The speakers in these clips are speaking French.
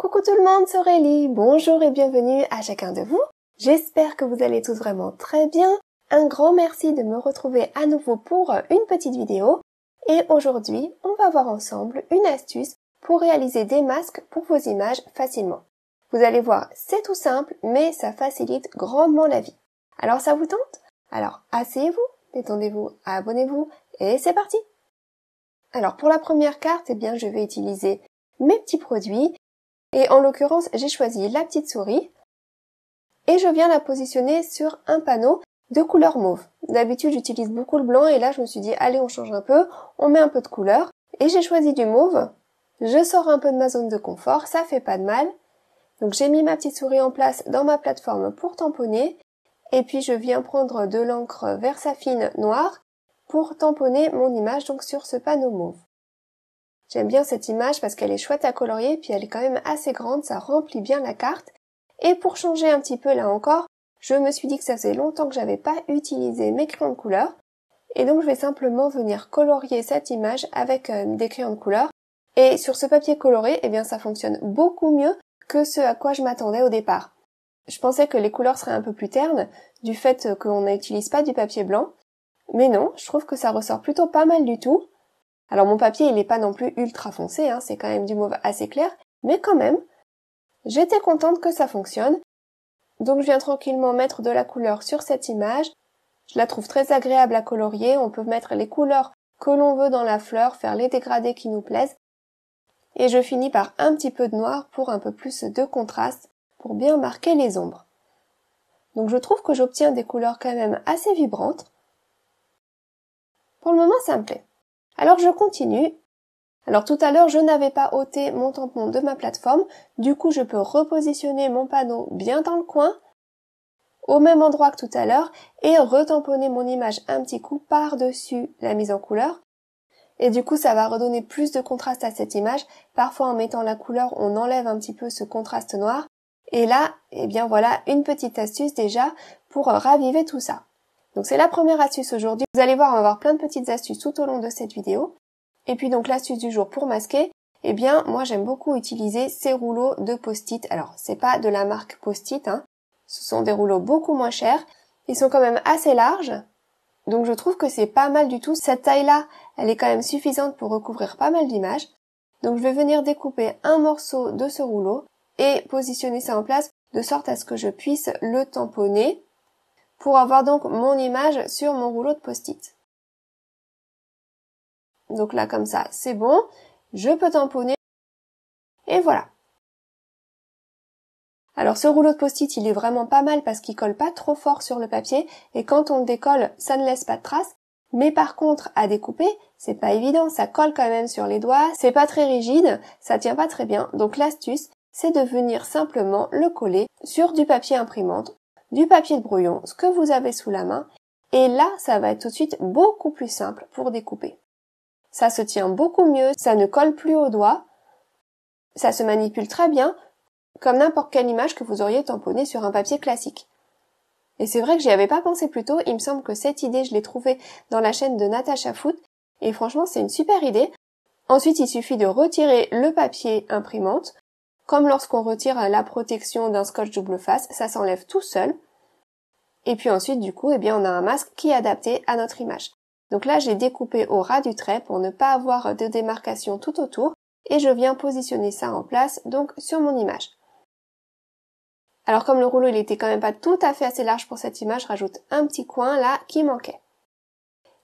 Coucou tout le monde, c'est Aurélie, bonjour et bienvenue à chacun de vous. J'espère que vous allez tous vraiment très bien. Un grand merci de me retrouver à nouveau pour une petite vidéo. Et aujourd'hui, on va voir ensemble une astuce pour réaliser des masques pour vos images facilement. Vous allez voir, c'est tout simple, mais ça facilite grandement la vie. Alors ça vous tente? Alors asseyez-vous, détendez-vous, abonnez-vous et c'est parti! Alors pour la première carte, je vais utiliser mes petits produits. Et en l'occurrence, j'ai choisi la petite souris et je viens la positionner sur un panneau de couleur mauve. D'habitude, j'utilise beaucoup le blanc et là, je me suis dit, allez, on change un peu, on met un peu de couleur. Et j'ai choisi du mauve. Je sors un peu de ma zone de confort, ça fait pas de mal. Donc j'ai mis ma petite souris en place dans ma plateforme pour tamponner. Et puis je viens prendre de l'encre Versafine noire pour tamponner mon image donc sur ce panneau mauve. J'aime bien cette image parce qu'elle est chouette à colorier, puis elle est quand même assez grande, ça remplit bien la carte. Et pour changer un petit peu là encore, je me suis dit que ça faisait longtemps que j'avais pas utilisé mes crayons de couleur. Et donc je vais simplement venir colorier cette image avec des crayons de couleur. Et sur ce papier coloré, ça fonctionne beaucoup mieux que ce à quoi je m'attendais au départ. Je pensais que les couleurs seraient un peu plus ternes, du fait qu'on n'utilise pas du papier blanc. Mais non, je trouve que ça ressort plutôt pas mal du tout. Alors mon papier, il n'est pas non plus ultra foncé, c'est quand même du mauve assez clair, mais quand même, j'étais contente que ça fonctionne. Donc je viens tranquillement mettre de la couleur sur cette image. Je la trouve très agréable à colorier, on peut mettre les couleurs que l'on veut dans la fleur, faire les dégradés qui nous plaisent. Et je finis par un petit peu de noir pour un peu plus de contraste, pour bien marquer les ombres. Donc je trouve que j'obtiens des couleurs quand même assez vibrantes. Pour le moment, ça me plaît. Alors je continue. Alors tout à l'heure, je n'avais pas ôté mon tampon de ma plateforme, du coup je peux repositionner mon panneau bien dans le coin, au même endroit que tout à l'heure, et retamponner mon image un petit coup par-dessus la mise en couleur. Et du coup, ça va redonner plus de contraste à cette image. Parfois, en mettant la couleur, on enlève un petit peu ce contraste noir. Et là, voilà une petite astuce déjà pour raviver tout ça. Donc c'est la première astuce aujourd'hui. Vous allez voir, on va avoir plein de petites astuces tout au long de cette vidéo. Et puis donc l'astuce du jour pour masquer, moi j'aime beaucoup utiliser ces rouleaux de post-it. Alors c'est pas de la marque post-it, ce sont des rouleaux beaucoup moins chers. Ils sont quand même assez larges, donc je trouve que c'est pas mal du tout. Cette taille-là, elle est quand même suffisante pour recouvrir pas mal d'images. Donc je vais venir découper un morceau de ce rouleau et positionner ça en place de sorte à ce que je puisse le tamponner pour avoir donc mon image sur mon rouleau de post-it. Donc là, comme ça, c'est bon. Je peux tamponner. Et voilà. Alors ce rouleau de post-it, il est vraiment pas mal parce qu'il colle pas trop fort sur le papier. Et quand on le décolle, ça ne laisse pas de traces. Mais par contre, à découper, c'est pas évident. Ça colle quand même sur les doigts. C'est pas très rigide. Ça tient pas très bien. Donc l'astuce, c'est de venir simplement le coller sur du papier imprimante, du papier de brouillon, ce que vous avez sous la main. Et là, ça va être tout de suite beaucoup plus simple pour découper. Ça se tient beaucoup mieux, ça ne colle plus aux doigts, ça se manipule très bien, comme n'importe quelle image que vous auriez tamponnée sur un papier classique. Et c'est vrai que j'y avais pas pensé plus tôt, il me semble que cette idée, je l'ai trouvée dans la chaîne de Natacha Foot, et franchement, c'est une super idée. Ensuite, il suffit de retirer le papier imprimante, comme lorsqu'on retire la protection d'un scotch double face, ça s'enlève tout seul. Et puis ensuite, du coup, on a un masque qui est adapté à notre image. Donc là, j'ai découpé au ras du trait pour ne pas avoir de démarcation tout autour et je viens positionner ça en place donc sur mon image. Alors comme le rouleau il était quand même pas tout à fait assez large pour cette image, je rajoute un petit coin là qui manquait.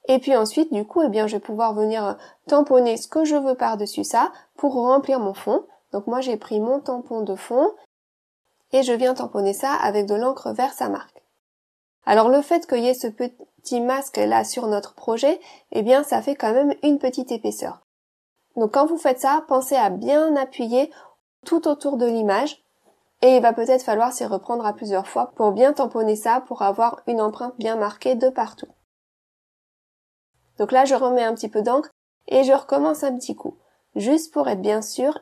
Et puis ensuite, du coup, je vais pouvoir venir tamponner ce que je veux par-dessus ça pour remplir mon fond. Donc moi, j'ai pris mon tampon de fond et je viens tamponner ça avec de l'encre Versamark. Alors le fait qu'il y ait ce petit masque là sur notre projet, ça fait quand même une petite épaisseur. Donc quand vous faites ça, pensez à bien appuyer tout autour de l'image et il va peut-être falloir s'y reprendre à plusieurs fois pour bien tamponner ça, pour avoir une empreinte bien marquée de partout. Donc là je remets un petit peu d'encre et je recommence un petit coup, juste pour être bien sûr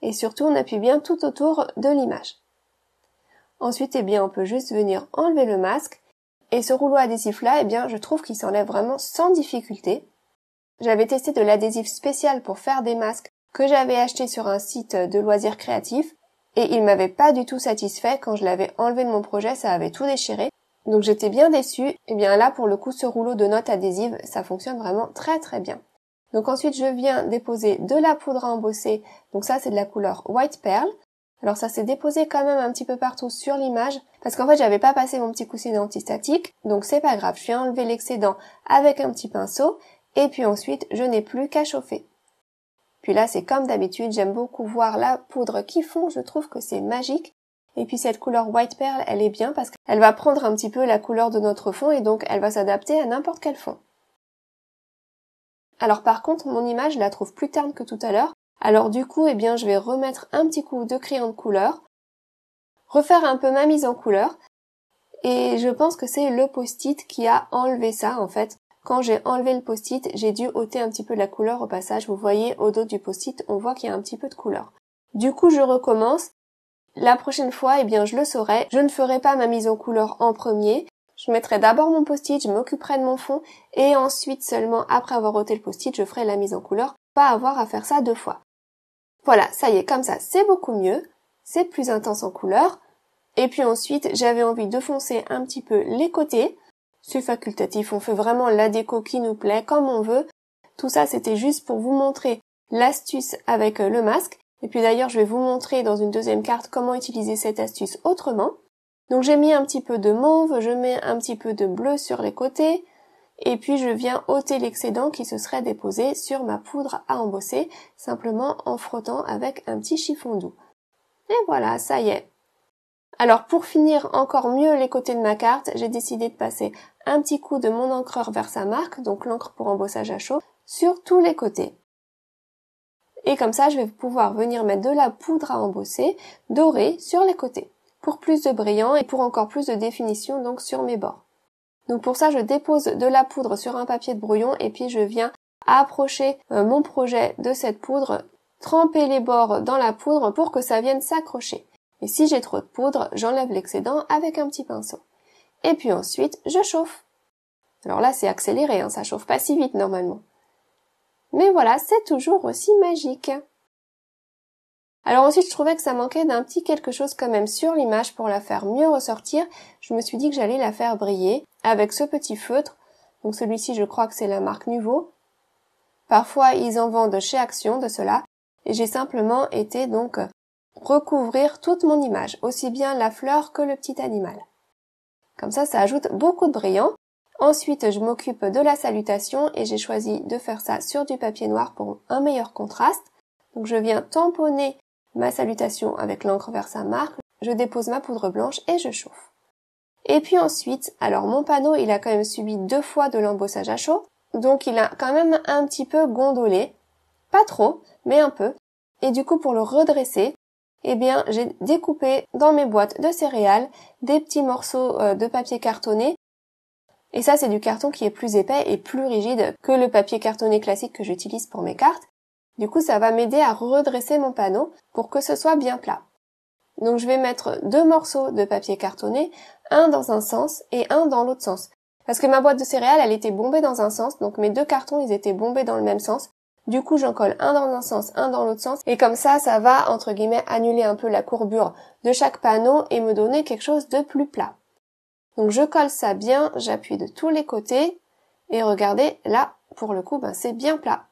et surtout on appuie bien tout autour de l'image. Ensuite on peut juste venir enlever le masque. Et ce rouleau adhésif là, je trouve qu'il s'enlève vraiment sans difficulté. J'avais testé de l'adhésif spécial pour faire des masques que j'avais acheté sur un site de loisirs créatifs et il m'avait pas du tout satisfait. Quand je l'avais enlevé de mon projet, ça avait tout déchiré. Donc j'étais bien déçue. Et bien là, pour le coup, ce rouleau de notes adhésives, ça fonctionne vraiment très très bien. Donc ensuite, je viens déposer de la poudre à embosser. Donc ça, c'est de la couleur White Pearl. Alors ça s'est déposé quand même un petit peu partout sur l'image, parce qu'en fait, j'avais pas passé mon petit coussinet antistatique. Donc c'est pas grave, je viens enlever l'excédent avec un petit pinceau. Et puis ensuite, je n'ai plus qu'à chauffer. Puis là, c'est comme d'habitude, j'aime beaucoup voir la poudre qui fond, je trouve que c'est magique. Et puis cette couleur White Pearl, elle est bien parce qu'elle va prendre un petit peu la couleur de notre fond et donc elle va s'adapter à n'importe quel fond. Alors par contre, mon image, je la trouve plus terne que tout à l'heure. Alors du coup, eh bien, je vais remettre un petit coup de crayon de couleur, refaire un peu ma mise en couleur. Et je pense que c'est le post-it qui a enlevé ça en fait. Quand j'ai enlevé le post-it, j'ai dû ôter un petit peu la couleur au passage. Vous voyez, au dos du post-it, on voit qu'il y a un petit peu de couleur. Du coup, je recommence. La prochaine fois, eh bien, je le saurai. Je ne ferai pas ma mise en couleur en premier. Je mettrai d'abord mon post-it, je m'occuperai de mon fond, et ensuite seulement après avoir ôté le post-it, je ferai la mise en couleur. Pas avoir à faire ça 2 fois. Voilà, ça y est, comme ça, c'est beaucoup mieux. C'est plus intense en couleur. Et puis ensuite, j'avais envie de foncer un petit peu les côtés. C'est facultatif, on fait vraiment la déco qui nous plaît, comme on veut. Tout ça, c'était juste pour vous montrer l'astuce avec le masque. Et puis d'ailleurs, je vais vous montrer dans une deuxième carte comment utiliser cette astuce autrement. Donc j'ai mis un petit peu de mauve, je mets un petit peu de bleu sur les côtés. Et puis je viens ôter l'excédent qui se serait déposé sur ma poudre à embosser, simplement en frottant avec un petit chiffon doux. Et voilà, ça y est. Alors pour finir encore mieux les côtés de ma carte, j'ai décidé de passer un petit coup de mon encreur Versamark, donc l'encre pour embossage à chaud, sur tous les côtés. Et comme ça, je vais pouvoir venir mettre de la poudre à embosser dorée sur les côtés, pour plus de brillant et pour encore plus de définition donc sur mes bords. Donc pour ça, je dépose de la poudre sur un papier de brouillon et puis je viens approcher mon projet de cette poudre, tremper les bords dans la poudre pour que ça vienne s'accrocher. Et si j'ai trop de poudre, j'enlève l'excédent avec un petit pinceau. Et puis ensuite, je chauffe. Alors là, c'est accéléré, hein, ça chauffe pas si vite normalement. Mais voilà, c'est toujours aussi magique. Alors ensuite, je trouvais que ça manquait d'un petit quelque chose quand même sur l'image pour la faire mieux ressortir. Je me suis dit que j'allais la faire briller avec ce petit feutre. Donc celui-ci, je crois que c'est la marque Nuvo. Parfois, ils en vendent chez Action de cela. Et j'ai simplement été donc recouvrir toute mon image, aussi bien la fleur que le petit animal. Comme ça ajoute beaucoup de brillant. Ensuite, je m'occupe de la salutation et j'ai choisi de faire ça sur du papier noir pour un meilleur contraste. Donc je viens tamponner ma salutation avec l'encre Versamark, je dépose ma poudre blanche et je chauffe. Et puis ensuite, alors mon panneau, il a quand même subi 2 fois de l'embossage à chaud, donc il a quand même un petit peu gondolé, pas trop, mais un peu. Et du coup, pour le redresser, eh bien, j'ai découpé dans mes boîtes de céréales des petits morceaux de papier cartonné. Et ça, c'est du carton qui est plus épais et plus rigide que le papier cartonné classique que j'utilise pour mes cartes. Du coup, ça va m'aider à redresser mon panneau pour que ce soit bien plat. Donc, je vais mettre 2 morceaux de papier cartonné, un dans un sens et un dans l'autre sens. Parce que ma boîte de céréales, elle était bombée dans un sens, donc mes 2 cartons, ils étaient bombés dans le même sens. Du coup, j'en colle un dans un sens, un dans l'autre sens, et comme ça va, entre guillemets, annuler un peu la courbure de chaque panneau et me donner quelque chose de plus plat. Donc, je colle ça bien, j'appuie de tous les côtés, et regardez, là, pour le coup, c'est bien plat.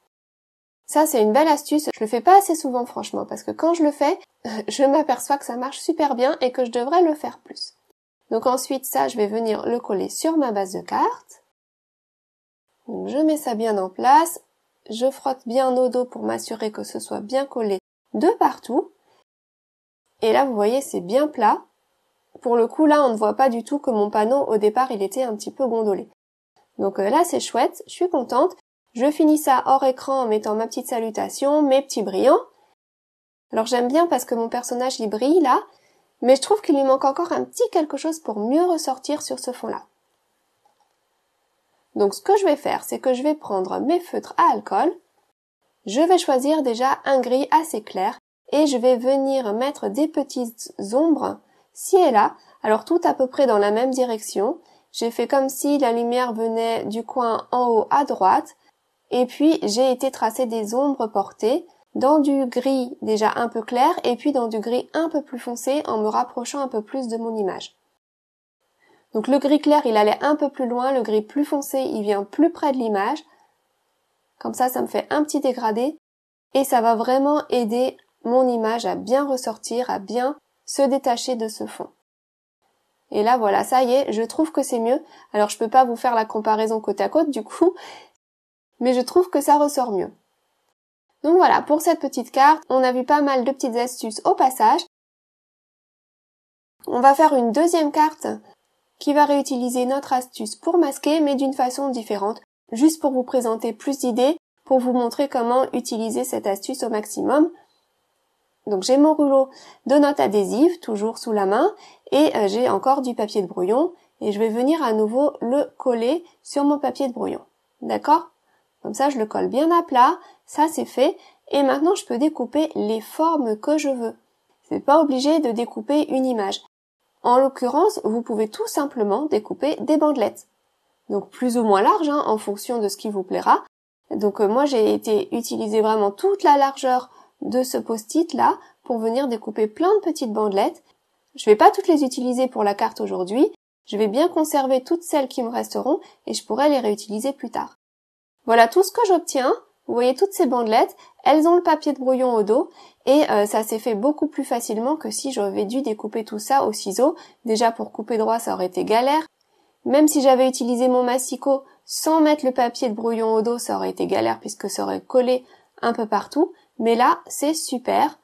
Ça, c'est une belle astuce. Je le fais pas assez souvent, franchement, parce que quand je le fais, je m'aperçois que ça marche super bien et que je devrais le faire plus. Donc ensuite, ça, je vais venir le coller sur ma base de carte. Donc, je mets ça bien en place. Je frotte bien au dos pour m'assurer que ce soit bien collé de partout. Et là, vous voyez, c'est bien plat. Pour le coup, là, on ne voit pas du tout que mon panneau, au départ, il était un petit peu gondolé. Donc là, c'est chouette, je suis contente. Je finis ça hors écran en mettant ma petite salutation, mes petits brillants. Alors j'aime bien parce que mon personnage il brille là, mais je trouve qu'il lui manque encore un petit quelque chose pour mieux ressortir sur ce fond-là. Donc ce que je vais faire, c'est que je vais prendre mes feutres à alcool. Je vais choisir déjà un gris assez clair et je vais venir mettre des petites ombres ci et là, alors tout à peu près dans la même direction. J'ai fait comme si la lumière venait du coin en haut à droite. Et puis, j'ai été tracer des ombres portées. dans du gris déjà un peu clair et puis dans du gris un peu plus foncé en me rapprochant un peu plus de mon image. Donc le gris clair, il allait un peu plus loin, le gris plus foncé, il vient plus près de l'image. Comme ça me fait un petit dégradé et ça va vraiment aider mon image à bien ressortir, à bien se détacher de ce fond. Et là voilà, ça y est, je trouve que c'est mieux. Alors je peux pas vous faire la comparaison côte à côte du coup, mais je trouve que ça ressort mieux. Donc voilà, pour cette petite carte, on a vu pas mal de petites astuces au passage. On va faire une deuxième carte qui va réutiliser notre astuce pour masquer, mais d'une façon différente, juste pour vous présenter plus d'idées, pour vous montrer comment utiliser cette astuce au maximum. Donc j'ai mon rouleau de notes adhésives, toujours sous la main, et j'ai encore du papier de brouillon, et je vais venir à nouveau le coller sur mon papier de brouillon. D'accord ? Comme ça, je le colle bien à plat, ça c'est fait, et maintenant je peux découper les formes que je veux. C'est pas obligé de découper une image. En l'occurrence, vous pouvez tout simplement découper des bandelettes. Donc plus ou moins larges, en fonction de ce qui vous plaira. Donc moi j'ai utilisé vraiment toute la largeur de ce post-it là pour venir découper plein de petites bandelettes. Je vais pas toutes les utiliser pour la carte aujourd'hui. Je vais bien conserver toutes celles qui me resteront et je pourrai les réutiliser plus tard. Voilà tout ce que j'obtiens. Vous voyez toutes ces bandelettes, elles ont le papier de brouillon au dos et ça s'est fait beaucoup plus facilement que si j'avais dû découper tout ça au ciseau. Déjà pour couper droit ça aurait été galère. Même si j'avais utilisé mon massicot sans mettre le papier de brouillon au dos, ça aurait été galère puisque ça aurait collé un peu partout. Mais là, c'est super.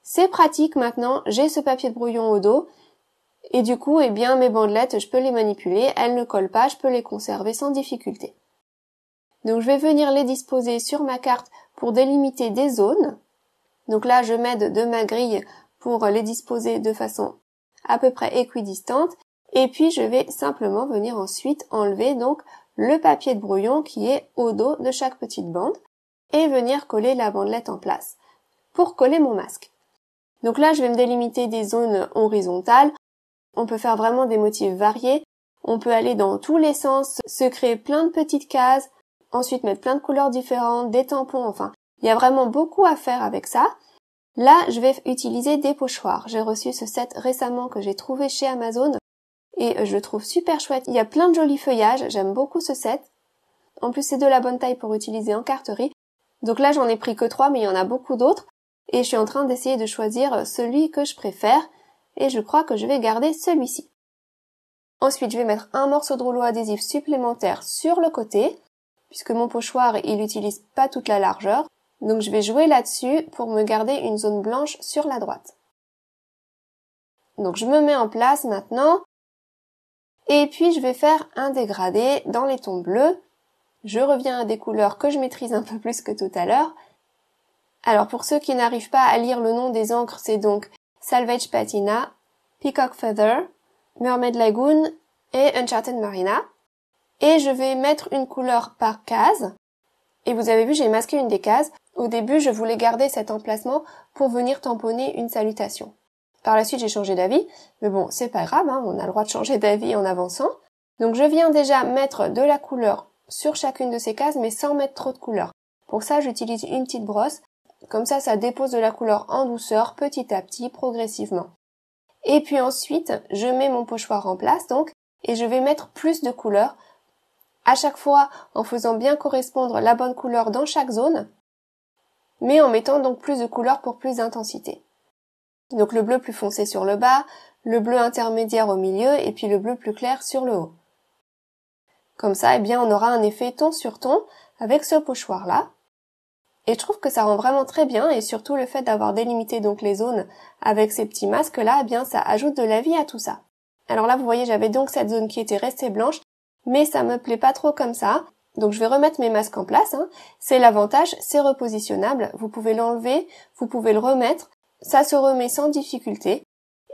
C'est pratique maintenant, j'ai ce papier de brouillon au dos. Et du coup, eh bien, mes bandelettes, je peux les manipuler, elles ne collent pas, je peux les conserver sans difficulté. Donc je vais venir les disposer sur ma carte pour délimiter des zones. Donc là, je m'aide de ma grille pour les disposer de façon à peu près équidistante. Et puis je vais simplement venir ensuite enlever donc le papier de brouillon qui est au dos de chaque petite bande et venir coller la bandelette en place pour coller mon masque. Donc là, je vais me délimiter des zones horizontales. On peut faire vraiment des motifs variés. On peut aller dans tous les sens, se créer plein de petites cases, ensuite mettre plein de couleurs différentes, des tampons, enfin, il y a vraiment beaucoup à faire avec ça. Là, je vais utiliser des pochoirs. J'ai reçu ce set récemment que j'ai trouvé chez Amazon et je le trouve super chouette. Il y a plein de jolis feuillages, j'aime beaucoup ce set. En plus, c'est de la bonne taille pour utiliser en carterie. Donc là, j'en ai pris que 3, mais il y en a beaucoup d'autres. Et je suis en train d'essayer de choisir celui que je préfère. Et je crois que je vais garder celui-ci. Ensuite, je vais mettre un morceau de rouleau adhésif supplémentaire sur le côté, puisque mon pochoir, il n'utilise pas toute la largeur. Donc je vais jouer là-dessus pour me garder une zone blanche sur la droite. Donc je me mets en place maintenant. Et puis je vais faire un dégradé dans les tons bleus. Je reviens à des couleurs que je maîtrise un peu plus que tout à l'heure. Alors pour ceux qui n'arrivent pas à lire le nom des encres, c'est donc Salvage Patina, Peacock Feather, Mermaid Lagoon et Enchanted Marina. Et je vais mettre une couleur par case. Et vous avez vu, j'ai masqué une des cases. Au début, je voulais garder cet emplacement pour venir tamponner une salutation. Par la suite, j'ai changé d'avis. Mais bon, c'est pas grave, on a le droit de changer d'avis en avançant. Donc je viens déjà mettre de la couleur sur chacune de ces cases, mais sans mettre trop de couleur. Pour ça, j'utilise une petite brosse. Comme ça dépose de la couleur en douceur, petit à petit, progressivement. Et puis ensuite, je mets mon pochoir en place, donc, et je vais mettre plus de couleurs, à chaque fois en faisant bien correspondre la bonne couleur dans chaque zone, mais en mettant donc plus de couleurs pour plus d'intensité. Donc le bleu plus foncé sur le bas, le bleu intermédiaire au milieu, et puis le bleu plus clair sur le haut. Comme ça, eh bien, on aura un effet ton sur ton avec ce pochoir-là. Et je trouve que ça rend vraiment très bien, et surtout le fait d'avoir délimité donc les zones avec ces petits masques-là, eh bien, ça ajoute de la vie à tout ça. Alors là, vous voyez, j'avais donc cette zone qui était restée blanche, mais ça me plaît pas trop comme ça. Donc je vais remettre mes masques en place. C'est l'avantage, c'est repositionnable. Vous pouvez l'enlever, vous pouvez le remettre. Ça se remet sans difficulté.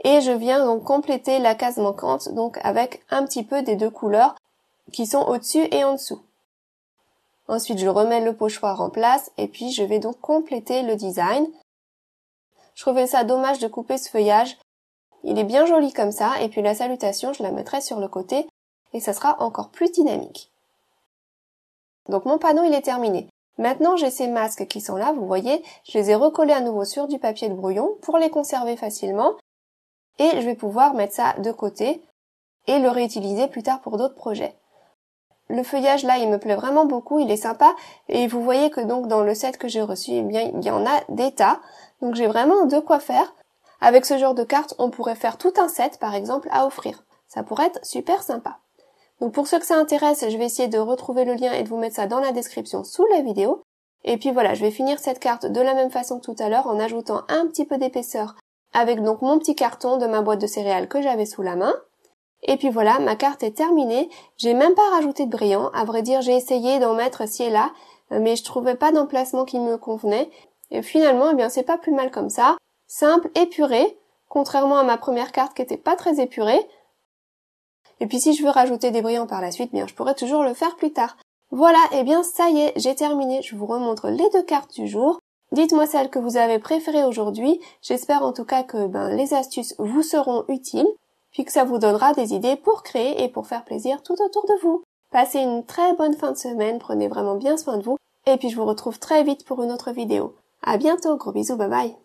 Et je viens donc compléter la case manquante, donc avec un petit peu des deux couleurs qui sont au-dessus et en dessous. Ensuite, je remets le pochoir en place et puis je vais donc compléter le design. Je trouvais ça dommage de couper ce feuillage. Il est bien joli comme ça et puis la salutation, je la mettrai sur le côté et ça sera encore plus dynamique. Donc mon panneau, il est terminé. Maintenant, j'ai ces masques qui sont là, vous voyez, je les ai recollés à nouveau sur du papier de brouillon pour les conserver facilement. Et je vais pouvoir mettre ça de côté et le réutiliser plus tard pour d'autres projets. Le feuillage là, il me plaît vraiment beaucoup, il est sympa. Et vous voyez que donc dans le set que j'ai reçu, eh bien, il y en a des tas. Donc j'ai vraiment de quoi faire. Avec ce genre de cartes, on pourrait faire tout un set, par exemple, à offrir. Ça pourrait être super sympa. Donc pour ceux que ça intéresse, je vais essayer de retrouver le lien et de vous mettre ça dans la description sous la vidéo. Et puis voilà, je vais finir cette carte de la même façon que tout à l'heure en ajoutant un petit peu d'épaisseur avec donc mon petit carton de ma boîte de céréales que j'avais sous la main. Et puis voilà, ma carte est terminée. J'ai même pas rajouté de brillant. À vrai dire, j'ai essayé d'en mettre ci et là, mais je trouvais pas d'emplacement qui me convenait. Et finalement, eh bien, c'est pas plus mal comme ça. Simple, épuré, contrairement à ma première carte qui était pas très épurée. Et puis si je veux rajouter des brillants par la suite, bien, je pourrais toujours le faire plus tard. Voilà, et bien, ça y est, j'ai terminé. Je vous remontre les deux cartes du jour. Dites-moi celle que vous avez préférée aujourd'hui. J'espère en tout cas que les astuces vous seront utiles, puis que ça vous donnera des idées pour créer et pour faire plaisir tout autour de vous. Passez une très bonne fin de semaine, prenez vraiment bien soin de vous, et puis je vous retrouve très vite pour une autre vidéo. À bientôt, gros bisous, bye bye.